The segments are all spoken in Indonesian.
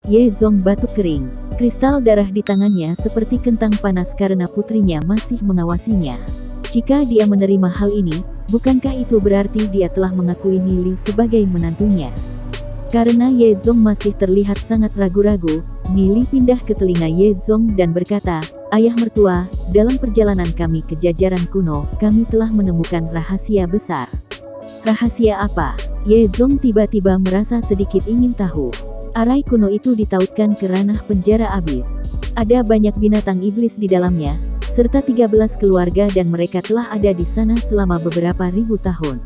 Ye Zong batuk kering. Kristal darah di tangannya seperti kentang panas karena putrinya masih mengawasinya. Jika dia menerima hal ini, bukankah itu berarti dia telah mengakui Nili sebagai menantunya? Karena Ye Zong masih terlihat sangat ragu-ragu, Nili pindah ke telinga Ye Zong dan berkata, "Ayah mertua, dalam perjalanan kami ke jajaran kuno, kami telah menemukan rahasia besar." "Rahasia apa?" Ye Zong tiba-tiba merasa sedikit ingin tahu. Arai kuno itu ditautkan ke ranah penjara abis. Ada banyak binatang iblis di dalamnya, serta 13 keluarga dan mereka telah ada di sana selama beberapa ribu tahun.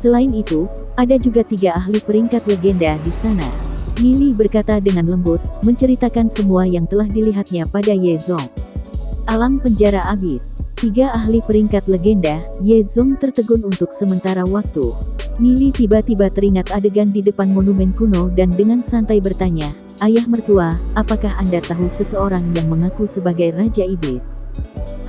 Selain itu, ada juga 3 ahli peringkat legenda di sana. Nili berkata dengan lembut, menceritakan semua yang telah dilihatnya pada Ye Zong. Alam penjara abis. 3 ahli peringkat legenda. Ye Zong tertegun untuk sementara waktu. Nili tiba-tiba teringat adegan di depan monumen kuno dan dengan santai bertanya, "Ayah mertua, apakah Anda tahu seseorang yang mengaku sebagai Raja Iblis?"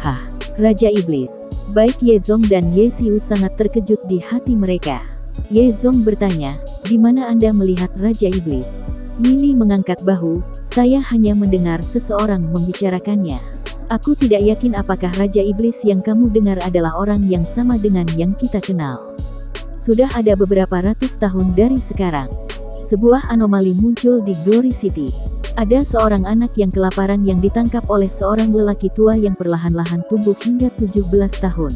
"Hah, Raja Iblis?" Baik Ye Zong dan Ye Xiu sangat terkejut di hati mereka. Ye Zong bertanya, "Di mana Anda melihat Raja Iblis?" Nili mengangkat bahu, "Saya hanya mendengar seseorang membicarakannya. Aku tidak yakin apakah Raja Iblis yang kamu dengar adalah orang yang sama dengan yang kita kenal." Sudah ada beberapa ratus tahun dari sekarang, sebuah anomali muncul di Glory City. Ada seorang anak yang kelaparan yang ditangkap oleh seorang lelaki tua yang perlahan-lahan tumbuh hingga 17 tahun.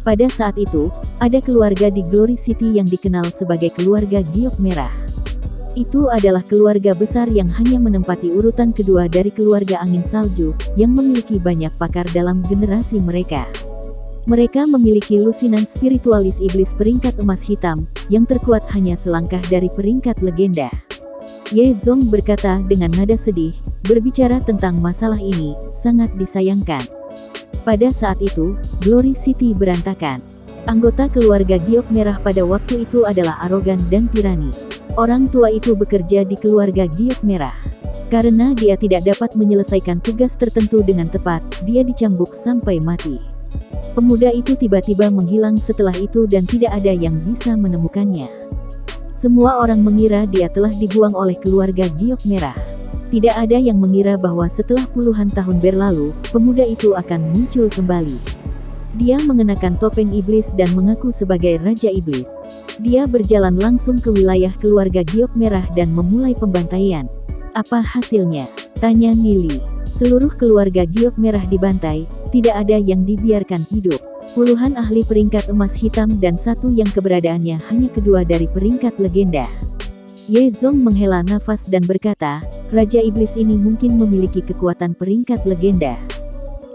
Pada saat itu, ada keluarga di Glory City yang dikenal sebagai keluarga Giok Merah. Itu adalah keluarga besar yang hanya menempati urutan kedua dari keluarga Angin Salju, yang memiliki banyak pakar dalam generasi mereka. Mereka memiliki lusinan spiritualis iblis peringkat emas hitam, yang terkuat hanya selangkah dari peringkat legenda. Ye Zong berkata dengan nada sedih, berbicara tentang masalah ini, sangat disayangkan. Pada saat itu, Glory City berantakan. Anggota keluarga Giok Merah pada waktu itu adalah arogan dan tirani. Orang tua itu bekerja di keluarga Giok Merah. Karena dia tidak dapat menyelesaikan tugas tertentu dengan tepat, dia dicambuk sampai mati. Pemuda itu tiba-tiba menghilang setelah itu dan tidak ada yang bisa menemukannya. Semua orang mengira dia telah dibuang oleh keluarga Giok Merah. Tidak ada yang mengira bahwa setelah puluhan tahun berlalu, pemuda itu akan muncul kembali. Dia mengenakan topeng iblis dan mengaku sebagai Raja Iblis. Dia berjalan langsung ke wilayah keluarga Giok Merah dan memulai pembantaian. "Apa hasilnya?" tanya Nili. "Seluruh keluarga Giok Merah dibantai, tidak ada yang dibiarkan hidup. Puluhan ahli peringkat emas hitam dan satu yang keberadaannya hanya kedua dari peringkat legenda." Ye Zong menghela nafas dan berkata, "Raja Iblis ini mungkin memiliki kekuatan peringkat legenda.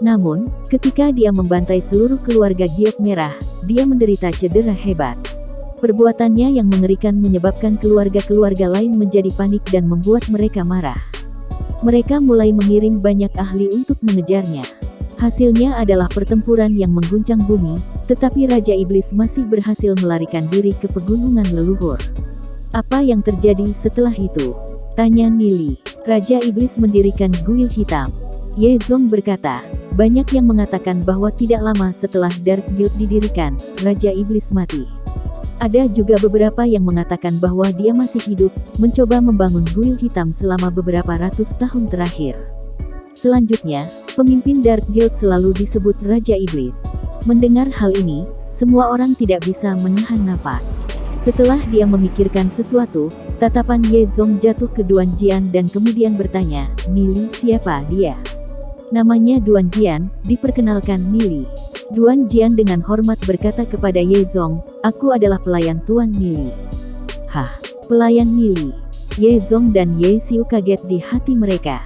Namun, ketika dia membantai seluruh keluarga Giok Merah, dia menderita cedera hebat. Perbuatannya yang mengerikan menyebabkan keluarga-keluarga lain menjadi panik dan membuat mereka marah. Mereka mulai mengirim banyak ahli untuk mengejarnya. Hasilnya adalah pertempuran yang mengguncang bumi, tetapi Raja Iblis masih berhasil melarikan diri ke pegunungan leluhur." "Apa yang terjadi setelah itu?" tanya Nili. "Raja Iblis mendirikan kuil hitam." Ye Zong berkata, "Banyak yang mengatakan bahwa tidak lama setelah Dark Guild didirikan, Raja Iblis mati. Ada juga beberapa yang mengatakan bahwa dia masih hidup, mencoba membangun kuil hitam selama beberapa ratus tahun terakhir. Selanjutnya, pemimpin Dark Guild selalu disebut Raja Iblis." Mendengar hal ini, semua orang tidak bisa menahan nafas. Setelah dia memikirkan sesuatu, tatapan Ye Zong jatuh ke Duan Jian dan kemudian bertanya, "Nili, siapa dia?" "Namanya Duan Jian," diperkenalkan Nili. Duan Jian dengan hormat berkata kepada Ye Zong, "Aku adalah pelayan Tuan Nili." "Hah, pelayan Nili?" Ye Zong dan Ye Xiu kaget di hati mereka.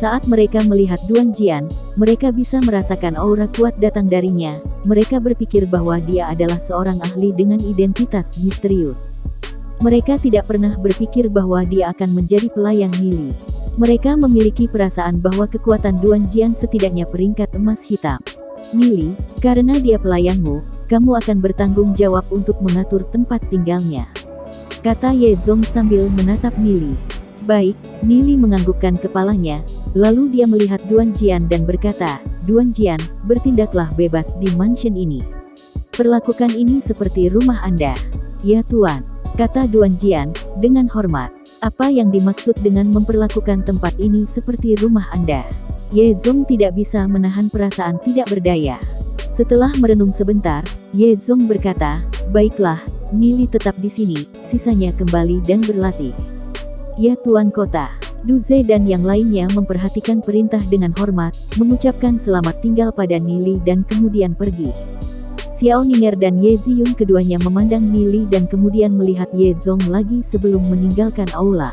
Saat mereka melihat Duan Jian, mereka bisa merasakan aura kuat datang darinya. Mereka berpikir bahwa dia adalah seorang ahli dengan identitas misterius. Mereka tidak pernah berpikir bahwa dia akan menjadi pelayan Nili. Mereka memiliki perasaan bahwa kekuatan Duan Jian setidaknya peringkat emas hitam. "Nili, karena dia pelayanmu, kamu akan bertanggung jawab untuk mengatur tempat tinggalnya," kata Ye Zong sambil menatap Nili. "Baik." Nili menganggukkan kepalanya, lalu dia melihat Duan Jian dan berkata, "Duan Jian, bertindaklah bebas di mansion ini. Perlakukan ini seperti rumah Anda." "Ya Tuan," kata Duan Jian, dengan hormat. Apa yang dimaksud dengan memperlakukan tempat ini seperti rumah Anda? Ye Zong tidak bisa menahan perasaan tidak berdaya. Setelah merenung sebentar, Ye Zong berkata, "Baiklah, Nili tetap di sini, sisanya kembali dan berlatih." "Ya Tuan Kota." Duze dan yang lainnya memperhatikan perintah dengan hormat, mengucapkan selamat tinggal pada Nili dan kemudian pergi. Xiao Ninger dan Ye Ziyun keduanya memandang Nili dan kemudian melihat Ye Zong lagi sebelum meninggalkan aula.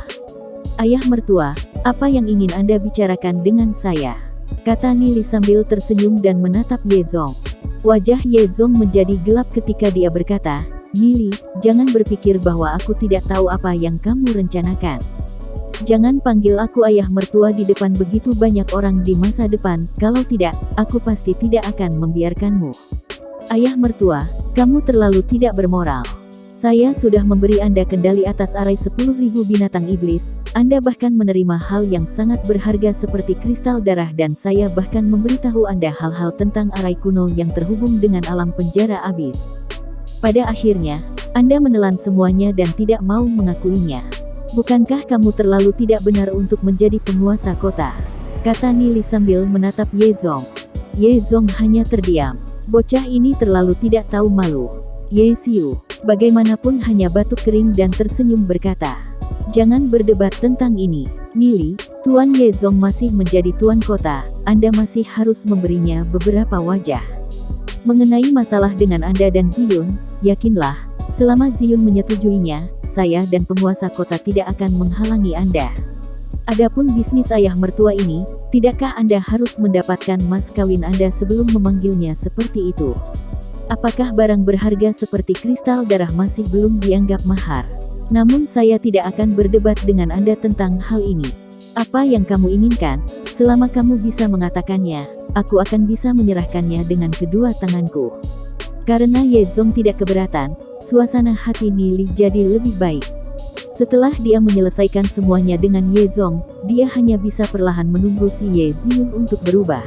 "Ayah mertua, apa yang ingin Anda bicarakan dengan saya?" kata Nili sambil tersenyum dan menatap Ye Zong. Wajah Ye Zong menjadi gelap ketika dia berkata, "Nili, jangan berpikir bahwa aku tidak tahu apa yang kamu rencanakan. Jangan panggil aku ayah mertua di depan begitu banyak orang di masa depan, kalau tidak, aku pasti tidak akan membiarkanmu. Ayah mertua, kamu terlalu tidak bermoral. Saya sudah memberi Anda kendali atas arai 10.000 binatang iblis, Anda bahkan menerima hal yang sangat berharga seperti kristal darah dan saya bahkan memberitahu Anda hal-hal tentang arai kuno yang terhubung dengan alam penjara abis. Pada akhirnya, Anda menelan semuanya dan tidak mau mengakuinya. Bukankah kamu terlalu tidak benar untuk menjadi penguasa kota?" kata Nili sambil menatap Ye Zong. Ye Zong hanya terdiam. Bocah ini terlalu tidak tahu malu. Ye Xiu, bagaimanapun hanya batuk kering dan tersenyum berkata, "Jangan berdebat tentang ini, Nili, Tuan Ye Zong masih menjadi tuan kota, Anda masih harus memberinya beberapa wajah. Mengenai masalah dengan Anda dan Ziyun, yakinlah, selama Ziyun menyetujuinya, saya dan penguasa kota tidak akan menghalangi Anda. Adapun bisnis ayah mertua ini, tidakkah Anda harus mendapatkan mas kawin Anda sebelum memanggilnya seperti itu? Apakah barang berharga seperti kristal darah masih belum dianggap mahar? Namun saya tidak akan berdebat dengan Anda tentang hal ini. Apa yang kamu inginkan, selama kamu bisa mengatakannya, aku akan bisa menyerahkannya dengan kedua tanganku." Karena Ye Zong tidak keberatan, suasana hati Nili jadi lebih baik. Setelah dia menyelesaikan semuanya dengan Ye Zong, dia hanya bisa perlahan menunggu si Ye Ziyun untuk berubah.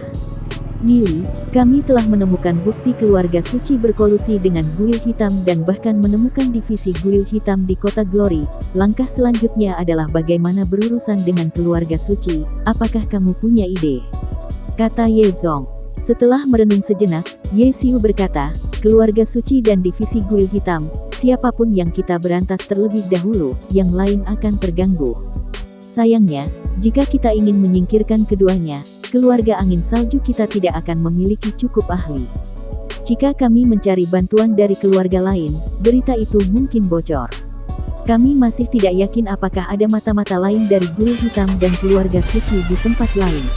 "Nili, kami telah menemukan bukti keluarga suci berkolusi dengan Guil Hitam dan bahkan menemukan divisi Guil Hitam di kota Glory. Langkah selanjutnya adalah bagaimana berurusan dengan keluarga suci, apakah kamu punya ide?" kata Ye Zong. Setelah merenung sejenak, Ye Xiu berkata, "Keluarga suci dan divisi Guil Hitam, siapapun yang kita berantas terlebih dahulu, yang lain akan terganggu. Sayangnya, jika kita ingin menyingkirkan keduanya, keluarga angin salju kita tidak akan memiliki cukup ahli. Jika kami mencari bantuan dari keluarga lain, berita itu mungkin bocor. Kami masih tidak yakin apakah ada mata-mata lain dari Guil Hitam dan keluarga suci di tempat lain.